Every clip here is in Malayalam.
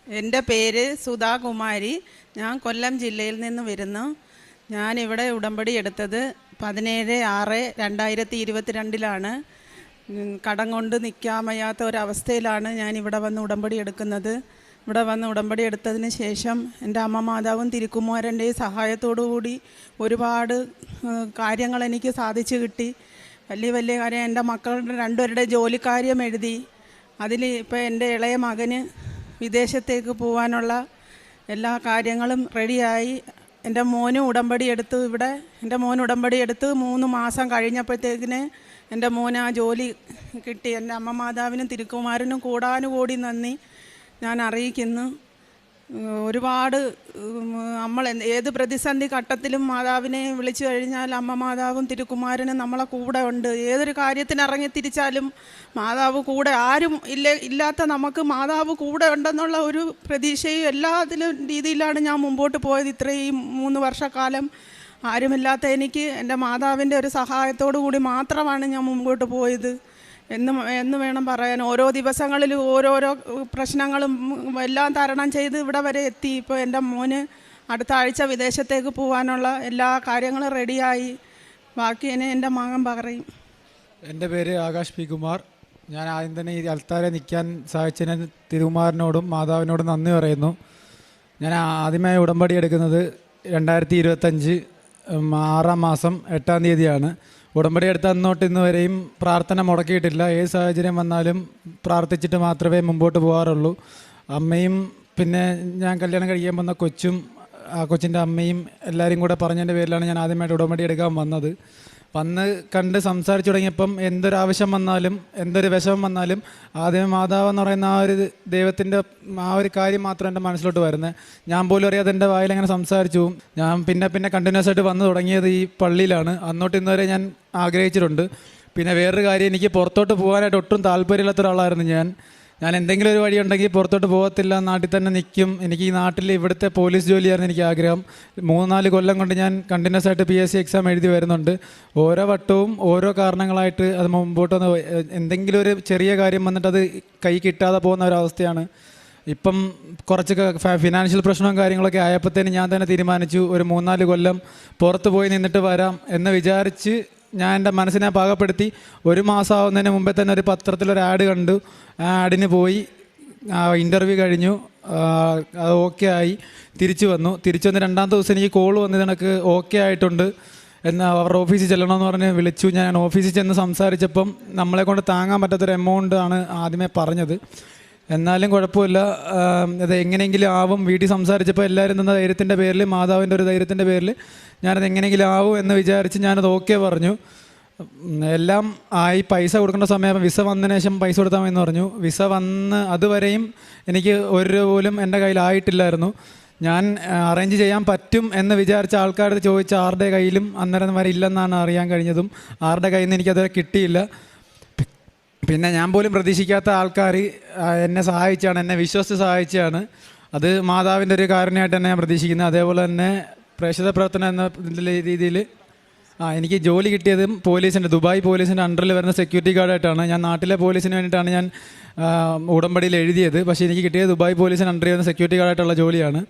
എൻ്റെ പേര് സുധാകുമാരി. ഞാൻ കൊല്ലം ജില്ലയിൽ നിന്ന് വരുന്നു. ഞാനിവിടെ ഉടമ്പടി എടുത്തത് 17/6/2022 കടം കൊണ്ട് നിൽക്കാൻ വയ്യാത്ത ഒരവസ്ഥയിലാണ് ഞാനിവിടെ വന്ന് ഉടമ്പടി എടുക്കുന്നത്. ഇവിടെ വന്ന് ഉടമ്പടി എടുത്തതിന് ശേഷം എൻ്റെ അമ്മ മാതാവും തിരുക്കുമാരൻ്റെയും സഹായത്തോടു കൂടി ഒരുപാട് കാര്യങ്ങൾ എനിക്ക് സാധിച്ചു കിട്ടി. വലിയ വലിയ കാര്യം, എൻ്റെ മക്കളുടെ രണ്ടുപേരുടെ ജോലിക്കാര്യം എഴുതി. അതിൽ ഇപ്പോൾ എൻ്റെ ഇളയ മകന് വിദേശത്തേക്ക് പോകാനുള്ള എല്ലാ കാര്യങ്ങളും റെഡിയായി. എൻ്റെ മോനും ഉടമ്പടി എടുത്തു. ഇവിടെ എൻ്റെ മോൻ ഉടമ്പടി എടുത്ത് 3 മാസം കഴിഞ്ഞപ്പോഴത്തേക്കിന് എൻ്റെ മോന് ആ ജോലി കിട്ടി. എൻ്റെ അമ്മ മാതാവിനും തിരുക്കുമാരനും കൂടാനുകൂടി നന്ദി ഞാൻ അറിയിക്കുന്നു. ഒരുപാട് നമ്മൾ ഏത് പ്രതിസന്ധി ഘട്ടത്തിലും മാതാവിനെ വിളിച്ചു കഴിഞ്ഞാൽ അമ്മ മാതാവും തിരുക്കുമാരനും നമ്മളെ കൂടെ ഉണ്ട്. ഏതൊരു കാര്യത്തിന് ഇറങ്ങി തിരിച്ചാലും മാതാവ് കൂടെ, ആരും ഇല്ലാത്ത നമുക്ക് മാതാവ് കൂടെ ഉണ്ടെന്നുള്ള ഒരു പ്രതീക്ഷയും എല്ലാത്തിലും രീതിയിലാണ് ഞാൻ മുമ്പോട്ട് പോയത്. ഇത്രയും 3 വർഷക്കാലം ആരുമില്ലാത്ത എനിക്ക് എൻ്റെ മാതാവിൻ്റെ ഒരു സഹായത്തോടു കൂടി മാത്രമാണ് ഞാൻ മുമ്പോട്ട് പോയത് എന്ന് വേണം പറയാൻ. ഓരോ ദിവസങ്ങളിലും ഓരോരോ പ്രശ്നങ്ങളും എല്ലാം തരണം ചെയ്ത് ഇവിടെ വരെ എത്തി. ഇപ്പോൾ എൻ്റെ മോന് അടുത്ത ആഴ്ച വിദേശത്തേക്ക് പോകാനുള്ള എല്ലാ കാര്യങ്ങളും റെഡിയായി. ബാക്കി എൻ്റെ മകൻ പറയും. എൻ്റെ പേര് ആകാശ് പി കുമാർ. ഞാൻ ആദ്യം തന്നെ ഈ അൽത്താരെ നിൽക്കാൻ സഹായിച്ചതിന് തിരുകുമാരനോടും മാതാവിനോടും നന്ദി പറയുന്നു. ഞാൻ ആദ്യമായി ഉടമ്പടി എടുക്കുന്നത് 2025 6 മാസം 8 തീയതിയാണ്. ഉടമ്പടി എടുത്ത അന്നോട്ട് ഇന്ന് വരെയും പ്രാർത്ഥന മുടക്കിയിട്ടില്ല. ഏത് സാഹചര്യം വന്നാലും പ്രാർത്ഥിച്ചിട്ട് മാത്രമേ മുമ്പോട്ട് പോകാറുള്ളൂ. അമ്മയും പിന്നെ ഞാൻ കല്യാണം കഴിക്കാൻ വന്ന കൊച്ചും ആ കൊച്ചിൻ്റെ അമ്മയും എല്ലാവരും കൂടെ പറഞ്ഞതിൻ്റെ പേരിലാണ് ഞാൻ ആദ്യമായിട്ട് ഉടമ്പടി എടുക്കാൻ വന്നത്. വന്ന് കണ്ട് സംസാരിച്ചു തുടങ്ങിയപ്പം എന്തൊരാവശ്യം വന്നാലും എന്തൊരു വിഷമം വന്നാലും ആദ്യമേ മാതാവ് എന്ന് പറയുന്ന ആ ഒരു ദൈവത്തിൻ്റെ ആ ഒരു കാര്യം മാത്രം എൻ്റെ മനസ്സിലോട്ട് വരുന്നത്. ഞാൻ പോലും അറിയാതെ എൻ്റെ വായിലങ്ങനെ സംസാരിച്ചു. ഞാൻ പിന്നെ കണ്ടിന്യൂസ് ആയിട്ട് വന്ന് തുടങ്ങിയത് ഈ പള്ളിയിലാണ്. അന്നോട്ട് ഇന്നുവരെ ഞാൻ ആഗ്രഹിച്ചിട്ടുണ്ട്. പിന്നെ വേറൊരു കാര്യം, എനിക്ക് പുറത്തോട്ട് പോകാനായിട്ട് ഒട്ടും താല്പര്യമില്ലാത്ത ഒരാളായിരുന്നു ഞാൻ എന്തെങ്കിലും ഒരു വഴി ഉണ്ടെങ്കിൽ പുറത്തോട്ട് പോകത്തില്ല, നാട്ടിൽ തന്നെ നിൽക്കും. എനിക്ക് ഈ നാട്ടിൽ ഇവിടുത്തെ പോലീസ് ജോലിയായിരുന്നു എനിക്ക് ആഗ്രഹം. 3-4 കൊല്ലം കൊണ്ട് ഞാൻ കണ്ടിന്യൂസ് ആയിട്ട് PSC എക്സാം എഴുതി വരുന്നുണ്ട്. ഓരോ വട്ടവും ഓരോ കാരണങ്ങളായിട്ട് അത് മുമ്പോട്ട് വന്ന് എന്തെങ്കിലും ഒരു ചെറിയ കാര്യം വന്നിട്ട് അത് കൈ കിട്ടാതെ പോകുന്ന ഒരവസ്ഥയാണ്. ഇപ്പം കുറച്ചൊക്കെ ഫിനാൻഷ്യൽ പ്രശ്നവും കാര്യങ്ങളൊക്കെ ആയപ്പോഴത്തേന് ഞാൻ തന്നെ തീരുമാനിച്ചു ഒരു 3-4 കൊല്ലം പുറത്ത് പോയി നിന്നിട്ട് വരാം എന്ന് വിചാരിച്ച് ഞാൻ എൻ്റെ മനസ്സിനെ പാകപ്പെടുത്തി. 1 മാസം ആവുന്നതിന് മുമ്പേ തന്നെ ഒരു പത്രത്തിലൊരു ആഡ് കണ്ടു. ആ ആഡിന് പോയി ഇൻ്റർവ്യൂ കഴിഞ്ഞു. അത് ഓക്കെ ആയി. തിരിച്ചു വന്ന് 2ാമത്തെ ദിവസം എനിക്ക് കോൾ വന്നത് എനിക്ക് ഓക്കെ ആയിട്ടുണ്ട് എന്ന് അവരുടെ ഓഫീസിൽ ചെല്ലണമെന്ന് പറഞ്ഞ് വിളിച്ചു. ഞാൻ ഓഫീസിൽ ചെന്ന് സംസാരിച്ചപ്പം നമ്മളെ കൊണ്ട് താങ്ങാൻ പറ്റാത്തൊരു എമൗണ്ട് ആണ് ആദ്യമേ പറഞ്ഞത്. എന്നാലും കുഴപ്പമില്ല, അത് എങ്ങനെയെങ്കിലും ആവും. വീട്ടിൽ സംസാരിച്ചപ്പോൾ എല്ലാവരും തന്ന ധൈര്യത്തിൻ്റെ പേരിൽ, മാതാവിൻ്റെ ഒരു ധൈര്യത്തിൻ്റെ പേരിൽ ഞാനത് എങ്ങനെയെങ്കിലും ആവും എന്ന് വിചാരിച്ച് ഞാനത് ഓക്കെ പറഞ്ഞു. എല്ലാം ആയി. പൈസ കൊടുക്കേണ്ട സമയം വിസ വന്നതിന് ശേഷം പൈസ കൊടുത്താൽ എന്ന് പറഞ്ഞു. വിസ വന്ന് അതുവരെയും എനിക്ക് ഒരു രൂപ പോലും എൻ്റെ കയ്യിലായിട്ടില്ലായിരുന്നു. ഞാൻ അറേഞ്ച് ചെയ്യാൻ പറ്റും എന്ന് വിചാരിച്ച ആൾക്കാരുടെ ചോദിച്ച ആരുടെ കയ്യിലും അന്നേരം വരെ ഇല്ലെന്നാണ് അറിയാൻ കഴിഞ്ഞതും. ആരുടെ കയ്യിൽ നിന്ന് എനിക്കത് കിട്ടിയില്ല. പിന്നെ ഞാൻ പോലും പ്രതീക്ഷിക്കാത്ത ആൾക്കാർ എന്നെ സഹായിച്ചാണ്, എന്നെ വിശ്വസിച്ച് സഹായിച്ചാണ്. അത് മാതാവിൻ്റെ ഒരു കാരണമായിട്ട് തന്നെ ഞാൻ പ്രതീക്ഷിക്കുന്നത്. അതേപോലെ തന്നെ പ്രേക്ഷിത പ്രവർത്തനം എന്ന രീതിയിൽ എനിക്ക് ജോലി കിട്ടിയതും ദുബായ് പോലീസിൻ്റെ അണ്ടറിൽ വരുന്ന സെക്യൂരിറ്റി ഗാർഡായിട്ടാണ്. ഞാൻ നാട്ടിലെ പോലീസിന് വേണ്ടിയിട്ടാണ് ഞാൻ ഉടമ്പടിയിൽ എഴുതിയത്. പക്ഷേ എനിക്ക് കിട്ടിയത് ദുബായ് പോലീസിന് അണ്ടറിൽ വരുന്ന സെക്യൂരിറ്റി ഗാർഡായിട്ടുള്ള ജോലിയാണ്.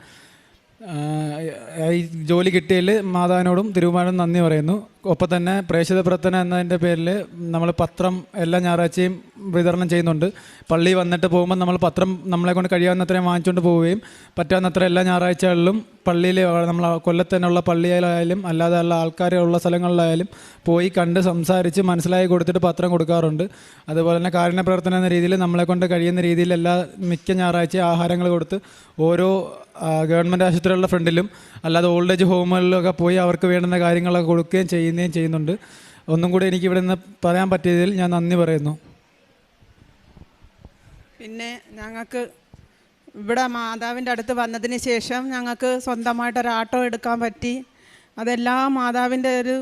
ഈ ജോലി കിട്ടിയതിൽ മാതാവിനോടും തിരുകുമാരനും നന്ദി പറയുന്നു. ഒപ്പം തന്നെ പ്രേക്ഷിത പ്രവർത്തനം എന്നതിൻ്റെ പേരിൽ നമ്മൾ പത്രം എല്ലാ ഞായറാഴ്ചയും വിതരണം ചെയ്യുന്നുണ്ട്. പള്ളി വന്നിട്ട് പോകുമ്പോൾ നമ്മൾ പത്രം നമ്മളെ കൊണ്ട് കഴിയാവുന്നത്രയും വാങ്ങിച്ചുകൊണ്ട് പോവുകയും പറ്റാവുന്നത്ര എല്ലാ ഞായറാഴ്ചകളിലും പള്ളിയിൽ നമ്മൾ കൊല്ലത്തന്നെയുള്ള പള്ളിയിലായാലും അല്ലാതെ ഉള്ള ആൾക്കാരുള്ള സ്ഥലങ്ങളിലായാലും പോയി കണ്ട് സംസാരിച്ച് മനസ്സിലാക്കി കൊടുത്തിട്ട് പത്രം കൊടുക്കാറുണ്ട്. അതുപോലെ തന്നെ കാരുണ്യ പ്രവർത്തനം എന്ന രീതിയിൽ നമ്മളെ കൊണ്ട് കഴിയുന്ന രീതിയിൽ മിക്ക ഞായറാഴ്ച ആഹാരങ്ങൾ കൊടുത്ത് ഓരോ ഗവൺമെൻറ് ആശുപത്രികളുടെ ഫ്രണ്ടിലും അല്ലാതെ ഓൾഡ് ഏജ് ഹോമുകളിലൊക്കെ പോയി അവർക്ക് വേണ്ടുന്ന കാര്യങ്ങളൊക്കെ കൊടുക്കുകയും ചെയ്യുന്നുണ്ട്. ഒന്നും കൂടി എനിക്ക് ഇവിടെ നിന്ന് പറയാൻ പറ്റിയതിൽ ഞാൻ നന്ദി പറയുന്നു. പിന്നെ ഞങ്ങൾക്ക് ഇവിടെ മാതാവിൻ്റെ അടുത്ത് വന്നതിന് ശേഷം ഞങ്ങൾക്ക് സ്വന്തമായിട്ടൊരു ആട്ടോ എടുക്കാൻ പറ്റി. അതെല്ലാം മാതാവിൻ്റെ ഒരു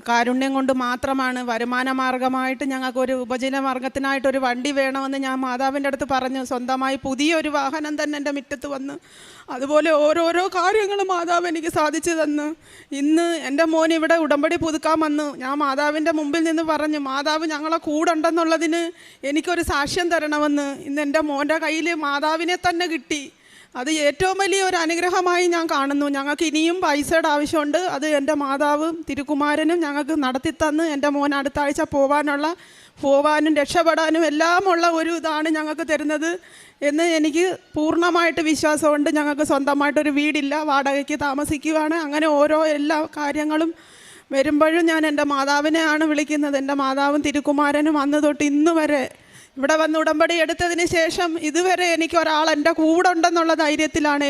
കാരുണ്യം കൊണ്ട് മാത്രമാണ്. വരുമാന മാർഗമായിട്ട് ഞങ്ങൾക്കൊരു ഉപജീവന മാർഗത്തിനായിട്ടൊരു വണ്ടി വേണമെന്ന് ഞാൻ മാതാവിൻ്റെ അടുത്ത് പറഞ്ഞു. സ്വന്തമായി പുതിയൊരു വാഹനം തന്നെ എൻ്റെ മുറ്റത്ത് വന്ന് അതുപോലെ ഓരോരോ കാര്യങ്ങൾ മാതാവ് എനിക്ക് സാധിച്ചു തന്നു. ഇന്ന് എൻ്റെ മോൻ ഇവിടെ ഉടമ്പടി പുതുക്കാൻ വന്നു. ഞാൻ മാതാവിൻ്റെ മുമ്പിൽ നിന്ന് പറഞ്ഞു, മാതാവ് ഞങ്ങളെ കൂടെ ഉണ്ടെന്നുള്ളതിന് എനിക്കൊരു സാക്ഷ്യം തരണമെന്ന്. ഇന്ന് എൻ്റെ മോൻ്റെ കയ്യിൽ മാതാവിനെ തന്നെ കിട്ടി. അത് ഏറ്റവും വലിയ ഒരു അനുഗ്രഹമായി ഞാൻ കാണുന്നു. ഞങ്ങൾക്ക് ഇനിയും പൈസയുടെ ആവശ്യമുണ്ട്. അത് എൻ്റെ മാതാവും തിരുക്കുമാരനും ഞങ്ങൾക്ക് നടത്തിത്തന്ന് എൻ്റെ മോൻ അടുത്ത ആഴ്ച പോവാനും രക്ഷപ്പെടാനും എല്ലാമുള്ള ഒരു ഇതാണ് ഞങ്ങൾക്ക് തരുന്നത് എന്ന് എനിക്ക് പൂർണ്ണമായിട്ട് വിശ്വാസമുണ്ട്. ഞങ്ങൾക്ക് സ്വന്തമായിട്ടൊരു വീടില്ല, വാടകയ്ക്ക് താമസിക്കുകയാണ്. അങ്ങനെ എല്ലാ കാര്യങ്ങളും വരുമ്പോഴും ഞാൻ എൻ്റെ മാതാവിനെയാണ് വിളിക്കുന്നത്. എൻ്റെ മാതാവും തിരുക്കുമാരനും അന്ന് തൊട്ട് ഇന്ന് വരെ ഇവിടെ വന്ന് ഉടമ്പടി എടുത്തതിന് ശേഷം ഇതുവരെ എനിക്ക് ഒരാൾ എൻ്റെ കൂടെ ഉണ്ടെന്നുള്ള ധൈര്യത്തിലാണ്.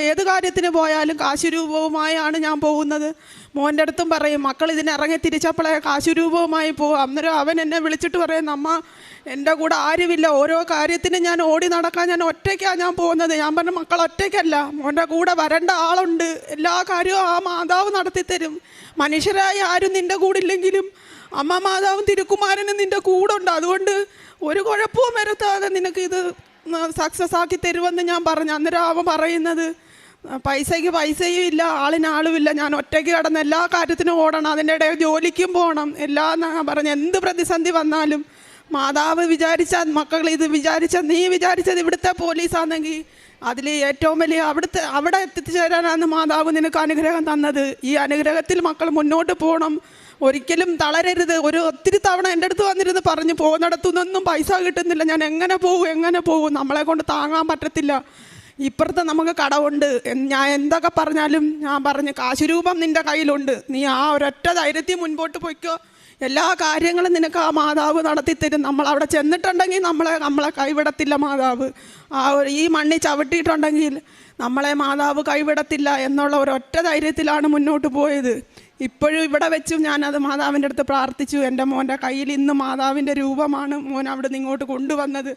ഏത് കാര്യത്തിന് പോയാലും കാശുരൂപവുമായാണ് ഞാൻ പോകുന്നത്. മോൻ്റെ അടുത്തും പറയും, മക്കൾ ഇതിനിറങ്ങി തിരിച്ചപ്പോഴേ കാശുരൂപവുമായി പോകും. അന്നേരം അവൻ എന്നെ വിളിച്ചിട്ട് പറയും, അമ്മ എൻ്റെ കൂടെ ആരുമില്ല, ഓരോ കാര്യത്തിന് ഞാൻ ഓടി നടക്കാൻ ഞാൻ ഒറ്റയ്ക്കാണ് ഞാൻ പോകുന്നത്. ഞാൻ പറഞ്ഞു, മക്കൾ ഒറ്റയ്ക്കല്ല, മോൻ്റെ കൂടെ വരേണ്ട ആളുണ്ട്, എല്ലാ കാര്യവും ആ മാതാവ് നടത്തിത്തരും. മനുഷ്യരായി ആരും നിൻ്റെ കൂടെ ഇല്ലെങ്കിലും അമ്മ മാതാവും തിരുക്കുമാരനും നിൻ്റെ കൂടെ ഉണ്ട്. അതുകൊണ്ട് ഒരു കുഴപ്പവും വരുത്താതെ നിനക്ക് ഇത് സക്സസ് ആക്കി തരുമെന്ന് ഞാൻ പറഞ്ഞു. അന്നേരം അവൻ പറയുന്നത്, പൈസയ്ക്ക് പൈസയും ഇല്ല, ആളുമില്ല, ഞാൻ ഒറ്റയ്ക്ക് കിടന്ന് എല്ലാ കാര്യത്തിനും ഓടണം, അതിൻ്റെ ഇടയിൽ ജോലിക്കും പോകണം, എല്ലാം ഞാൻ പറഞ്ഞു. എന്ത് പ്രതിസന്ധി വന്നാലും മാതാവ് വിചാരിച്ചാൽ, മക്കൾ ഇത് നീ വിചാരിച്ചത് ഇവിടുത്തെ പോലീസാണെങ്കിൽ അതിൽ ഏറ്റവും വലിയ അവിടെ എത്തിച്ചേരാനാണ് മാതാവ് നിനക്ക് അനുഗ്രഹം തന്നത്. ഈ അനുഗ്രഹത്തിൽ മക്കൾ മുന്നോട്ട് പോകണം, ഒരിക്കലും തളരരുത്. ഒത്തിരി തവണ എൻ്റെ അടുത്ത് വന്നിരുന്ന് പറഞ്ഞു, പോകുന്നിടത്തുനിന്നൊന്നും പൈസ കിട്ടുന്നില്ല, ഞാൻ എങ്ങനെ പോകും, നമ്മളെ കൊണ്ട് താങ്ങാൻ പറ്റത്തില്ല, ഇപ്പുറത്ത് നമുക്ക് കടവുണ്ട്. ഞാൻ എന്തൊക്കെ പറഞ്ഞാലും ഞാൻ പറഞ്ഞു, കാശുരൂപം നിൻ്റെ കയ്യിലുണ്ട്, നീ ആ ഒരൊറ്റ ധൈര്യത്തിൽ മുൻപോട്ട് പോയിക്കോ, എല്ലാ കാര്യങ്ങളും നിനക്ക് ആ മാതാവ് നടത്തിത്തരും. നമ്മൾ അവിടെ ചെന്നിട്ടുണ്ടെങ്കിൽ നമ്മളെ കൈവിടത്തില്ല മാതാവ്. ഈ മണ്ണിൽ ചവിട്ടിയിട്ടുണ്ടെങ്കിൽ നമ്മളെ മാതാവ് കൈവിടത്തില്ല എന്നുള്ള ഒരൊറ്റ ധൈര്യത്തിലാണ് മുന്നോട്ട് പോയത്. ഇപ്പോഴും ഇവിടെ വെച്ചും ഞാനത് മാതാവിൻ്റെ അടുത്ത് പ്രാർത്ഥിച്ചു. എൻ്റെ മോൻ്റെ കയ്യിൽ ഇന്ന് മാതാവിൻ്റെ രൂപമാണ് മോൻ അവിടെ നിന്ന് ഇങ്ങോട്ട് കൊണ്ടുവന്നത്.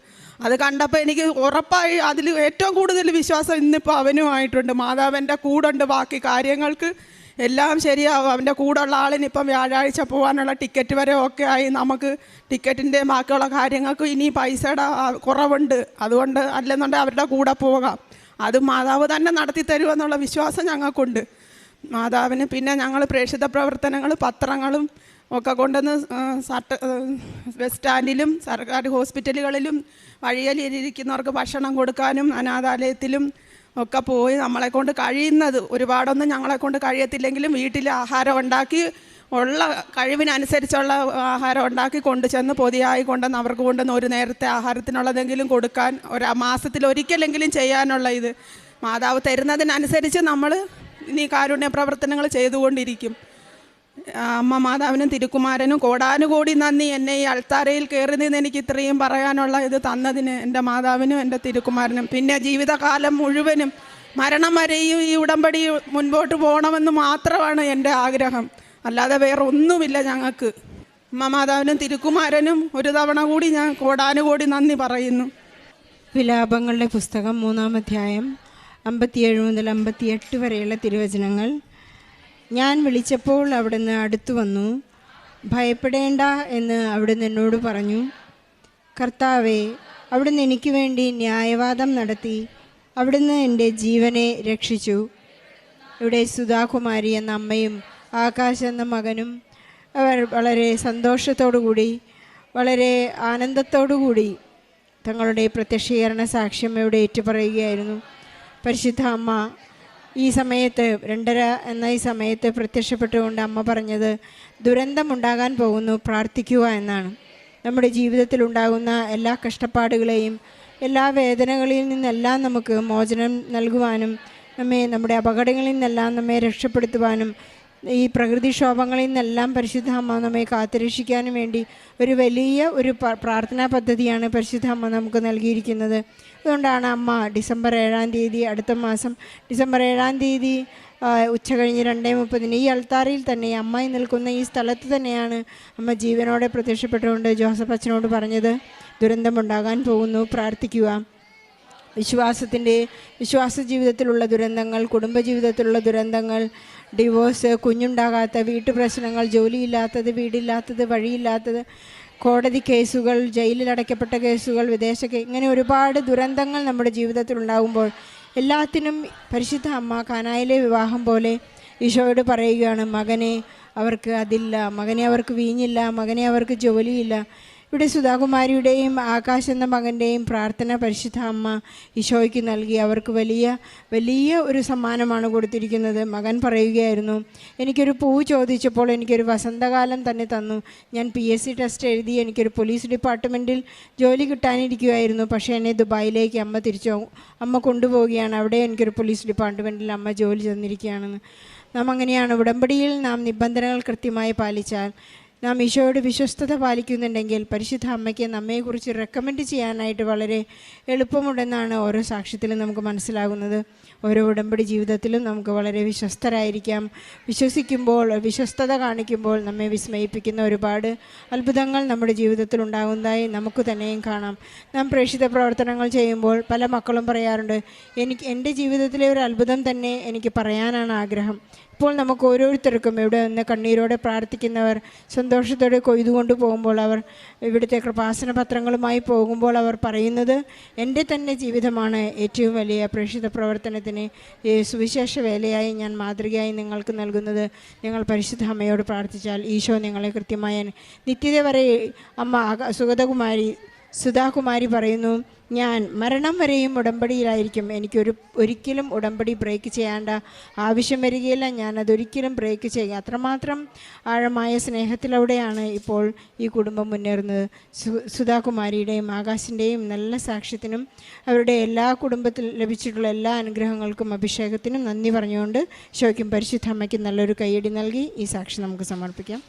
അത് കണ്ടപ്പോൾ എനിക്ക് ഉറപ്പായി അതിൽ ഏറ്റവും കൂടുതൽ വിശ്വാസം ഇന്നിപ്പോൾ അവനുമായിട്ടുണ്ട്. മാതാവ് എൻ്റെ കൂടെ ഉണ്ട്, ബാക്കി കാര്യങ്ങൾക്ക് എല്ലാം ശരിയാവും. അവൻ്റെ കൂടെയുള്ള ആളിനിപ്പം വ്യാഴാഴ്ച പോകാനുള്ള ടിക്കറ്റ് വരെ ഓക്കെ ആയി. നമുക്ക് ടിക്കറ്റിൻ്റെ ബാക്കിയുള്ള കാര്യങ്ങൾക്ക് ഇനി പൈസയുടെ കുറവുണ്ട്, അതുകൊണ്ട് അല്ലെന്നുണ്ടെങ്കിൽ അവരുടെ കൂടെ പോകാം. അത് മാതാവ് തന്നെ നടത്തി തരുമെന്നുള്ള വിശ്വാസം ഞങ്ങൾക്കുണ്ട് മാതാവിന്. പിന്നെ ഞങ്ങൾ പ്രേക്ഷിത പ്രവർത്തനങ്ങൾ, പത്രങ്ങളും ഒക്കെ കൊണ്ടുവന്ന് ബസ് സ്റ്റാൻഡിലും സർക്കാർ ഹോസ്പിറ്റലുകളിലും വഴിയലിരിക്കുന്നവർക്ക് ഭക്ഷണം കൊടുക്കാനും അനാഥാലയത്തിലും ഒക്കെ പോയി നമ്മളെ കൊണ്ട് കഴിയുന്നത്, ഒരുപാടൊന്നും ഞങ്ങളെ കൊണ്ട് കഴിയത്തില്ലെങ്കിലും വീട്ടിൽ ആഹാരം ഉണ്ടാക്കി ഉള്ള കഴിവിനനുസരിച്ചുള്ള ആഹാരം ഉണ്ടാക്കി കൊണ്ടു ചെന്ന് പൊതിയായി കൊണ്ടുവന്ന് അവർക്ക് കൊണ്ടുവന്ന് ഒരു നേരത്തെ ആഹാരത്തിനുള്ളതെങ്കിലും കൊടുക്കാൻ മാസത്തിൽ ഒരിക്കലെങ്കിലും ചെയ്യാനുള്ള ഇത് മാതാവ് തരുന്നതിനനുസരിച്ച് നമ്മൾ ഇനി കാരുണ്യ പ്രവർത്തനങ്ങൾ ചെയ്തുകൊണ്ടിരിക്കും. അമ്മ മാതാവിനും തിരുക്കുമാരനും കോടാനുകോടി നന്ദി. എന്നെ ഈ അൾത്താരയിൽ കയറി നിന്ന് എനിക്ക് ഇത്രയും പറയാനുള്ള ഇത് തന്നതിന് എൻ്റെ മാതാവിനും എൻ്റെ തിരുക്കുമാരനും. പിന്നെ ജീവിതകാലം മുഴുവനും മരണം വരെയും ഈ ഉടമ്പടി മുൻപോട്ട് പോകണമെന്ന് മാത്രമാണ് എൻ്റെ ആഗ്രഹം, അല്ലാതെ വേറെ ഒന്നുമില്ല ഞങ്ങൾക്ക്. അമ്മ മാതാവിനും തിരുക്കുമാരനും ഒരു തവണ കൂടി ഞാൻ കോടാനുകോടി നന്ദി പറയുന്നു. വിലാപങ്ങളുടെ പുസ്തകം 3-ാം അധ്യായം 57 മുതൽ 58 വരെയുള്ള തിരുവചനങ്ങൾ. ഞാൻ വിളിച്ചപ്പോൾ അവിടുന്ന് അടുത്തു വന്നു, ഭയപ്പെടേണ്ട എന്ന് അവിടുന്ന് എന്നോട് പറഞ്ഞു. കർത്താവേ, അവിടുന്ന് എനിക്ക് വേണ്ടി ന്യായവാദം നടത്തി, അവിടുന്ന് എൻ്റെ ജീവനെ രക്ഷിച്ചു. ഇവിടെ സുധാകുമാരി എന്ന അമ്മയും ആകാശ് എന്ന മകനും അവർ വളരെ സന്തോഷത്തോടു കൂടി, വളരെ ആനന്ദത്തോടു കൂടി തങ്ങളുടെ പ്രത്യക്ഷീകരണ സാക്ഷ്യം ഇവിടെ ഏറ്റുപറയുകയായിരുന്നു. പരിശുദ്ധ അമ്മ ഈ സമയത്ത് 2:30 എന്ന ഈ സമയത്ത് പ്രത്യക്ഷപ്പെട്ടുകൊണ്ട് അമ്മ പറഞ്ഞത്, ദുരന്തമുണ്ടാകാൻ പോകുന്നു, പ്രാർത്ഥിക്കുക എന്നാണ്. നമ്മുടെ ജീവിതത്തിലുണ്ടാകുന്ന എല്ലാ കഷ്ടപ്പാടുകളെയും എല്ലാ വേദനകളിൽ നിന്നെല്ലാം നമുക്ക് മോചനം നൽകുവാനും നമ്മുടെ അപകടങ്ങളിൽ നിന്നെല്ലാം നമ്മെ രക്ഷപ്പെടുത്തുവാനും ഈ പ്രകൃതിക്ഷോഭങ്ങളിൽ നിന്നെല്ലാം പരിശുദ്ധ അമ്മ നമ്മെ കാത്തുരക്ഷിക്കാനും വേണ്ടി ഒരു വലിയ പ്രാർത്ഥനാ പദ്ധതിയാണ് പരിശുദ്ധ അമ്മ നമുക്ക് നൽകിയിരിക്കുന്നത്. അതുകൊണ്ടാണ് അമ്മ ഡിസംബർ 7-ാം തീയതി, അടുത്ത മാസം ഡിസംബർ 7-ാം തീയതി ഉച്ചകഴിഞ്ഞ് 2:30 ഈ അൾത്താരയിൽ തന്നെ, അമ്മായി നിൽക്കുന്ന ഈ സ്ഥലത്ത് തന്നെയാണ് അമ്മ ജീവനോടെ പ്രത്യക്ഷപ്പെട്ടുകൊണ്ട് ജോസഫ് അച്ഛനോട് പറഞ്ഞത്, ദുരന്തമുണ്ടാകാൻ പോകുന്നു, പ്രാർത്ഥിക്കുക. വിശ്വാസ ജീവിതത്തിലുള്ള ദുരന്തങ്ങൾ, കുടുംബജീവിതത്തിലുള്ള ദുരന്തങ്ങൾ, ഡിവോഴ്സ്, കുഞ്ഞുണ്ടാകാത്ത, വീട്ടുപ്രശ്നങ്ങൾ, ജോലിയില്ലാത്തത്, വീടില്ലാത്തത്, വഴിയില്ലാത്തത്, കോടതി കേസുകൾ, ജയിലിലടയ്ക്കപ്പെട്ട കേസുകൾ, ഇങ്ങനെ ഒരുപാട് ദുരന്തങ്ങൾ നമ്മുടെ ജീവിതത്തിൽ ഉണ്ടാകുമ്പോൾ എല്ലാത്തിനും പരിശുദ്ധ അമ്മ കാനായിലെ വിവാഹം പോലെ ഈശോയോട് പറയുകയാണ്, മകനെ അവർക്ക് അതില്ല, മകനെ അവർക്ക് വീഞ്ഞില്ല, മകനെ അവർക്ക് ജോലിയില്ല, ഇവിടെ സുധാകുമാരിയുടെയും ആകാശ് എന്ന മകൻ്റെയും പ്രാർത്ഥന പരിശുദ്ധ അമ്മ ഈശോയ്ക്ക് നൽകി. അവർക്ക് വലിയ ഒരു സമ്മാനമാണ് കൊടുത്തിരിക്കുന്നത്. മകൻ പറയുകയായിരുന്നു, എനിക്കൊരു പൂ ചോദിച്ചപ്പോൾ എനിക്കൊരു വസന്തകാലം തന്നെ തന്നു. ഞാൻ PSC ടെസ്റ്റ് എഴുതി എനിക്കൊരു പോലീസ് ഡിപ്പാർട്ട്മെൻറ്റിൽ ജോലി കിട്ടാനിരിക്കുമായിരുന്നു. പക്ഷേ എന്നെ ദുബായിലേക്ക് അമ്മ കൊണ്ടുപോവുകയാണ്. അവിടെ എനിക്കൊരു പോലീസ് ഡിപ്പാർട്ട്മെൻറ്റിൽ അമ്മ ജോലി തന്നിരിക്കുകയാണെന്ന്. നാം അങ്ങനെയാണ്. ഉടമ്പടിയിൽ നാം നിബന്ധനകൾ കൃത്യമായി പാലിച്ചാൽ, നാം ഈശോയോട് വിശ്വസ്തത പാലിക്കുന്നുണ്ടെങ്കിൽ പരിശുദ്ധ അമ്മയ്ക്ക് നമ്മെക്കുറിച്ച് റെക്കമെൻഡ് ചെയ്യാനായിട്ട് വളരെ എളുപ്പമുണ്ടെന്നാണ് ഓരോ സാക്ഷ്യത്തിലും നമുക്ക് മനസ്സിലാകുന്നത്. ഓരോ ഉടമ്പടി ജീവിതത്തിലും നമുക്ക് വളരെ വിശ്വസ്തരായിരിക്കാം. വിശ്വസിക്കുമ്പോൾ, വിശ്വസ്തത കാണിക്കുമ്പോൾ നമ്മെ വിസ്മയിപ്പിക്കുന്ന ഒരുപാട് അത്ഭുതങ്ങൾ നമ്മുടെ ജീവിതത്തിൽ ഉണ്ടാകുന്നതായി നമുക്ക് തന്നെയും കാണാം. നാം പ്രേക്ഷിത പ്രവർത്തനങ്ങൾ ചെയ്യുമ്പോൾ പല മക്കളും പറയാറുണ്ട്, എൻ്റെ ജീവിതത്തിലെ ഒരു അത്ഭുതം തന്നെ എനിക്ക് പറയാനാണ് ആഗ്രഹം. ഇപ്പോൾ നമുക്ക് ഓരോരുത്തർക്കും ഇവിടെ നിന്ന് കണ്ണീരോടെ പ്രാർത്ഥിക്കുന്നവർ സന്തോഷത്തോടെ കൊയ്തുകൊണ്ട് പോകുമ്പോൾ, അവർ ഇവിടുത്തെ കൃപാസന പത്രങ്ങളുമായി പോകുമ്പോൾ അവർ പറയുന്നത്, എൻ്റെ തന്നെ ജീവിതമാണ് ഏറ്റവും വലിയ പ്രേക്ഷിത പ്രവർത്തനത്തിന് സുവിശേഷ വേലയായി ഞാൻ മാതൃകയായി നിങ്ങൾക്ക് നൽകുന്നത്. നിങ്ങൾ പരിശുദ്ധ അമ്മയോട് പ്രാർത്ഥിച്ചാൽ ഈശോ നിങ്ങളെ കൃത്യമായ നിത്യത വരെ. അമ്മ സുധാകുമാരി പറയുന്നു, ഞാൻ മരണം വരെയും ഉടമ്പടിയിലായിരിക്കും. ഒരിക്കലും ഉടമ്പടി ബ്രേക്ക് ചെയ്യേണ്ട ആവശ്യം വരികയില്ല. ഞാനതൊരിക്കലും ബ്രേക്ക് ചെയ്യുക. അത്രമാത്രം ആഴമായ സ്നേഹത്തിലൂടെയാണ് ഇപ്പോൾ ഈ കുടുംബം മുന്നേറുന്നത്. സുധാകുമാരിയുടെയും ആകാശിൻ്റെയും നല്ല സാക്ഷ്യത്തിനും അവരുടെ എല്ലാ കുടുംബത്തിൽ ലഭിച്ചിട്ടുള്ള എല്ലാ അനുഗ്രഹങ്ങൾക്കും അഭിഷേകത്തിനും നന്ദി പറഞ്ഞുകൊണ്ട് ഈശോയ്ക്കും പരിശുദ്ധ അമ്മയ്ക്കും നല്ലൊരു കയ്യടി നൽകി ഈ സാക്ഷി നമുക്ക് സമർപ്പിക്കാം.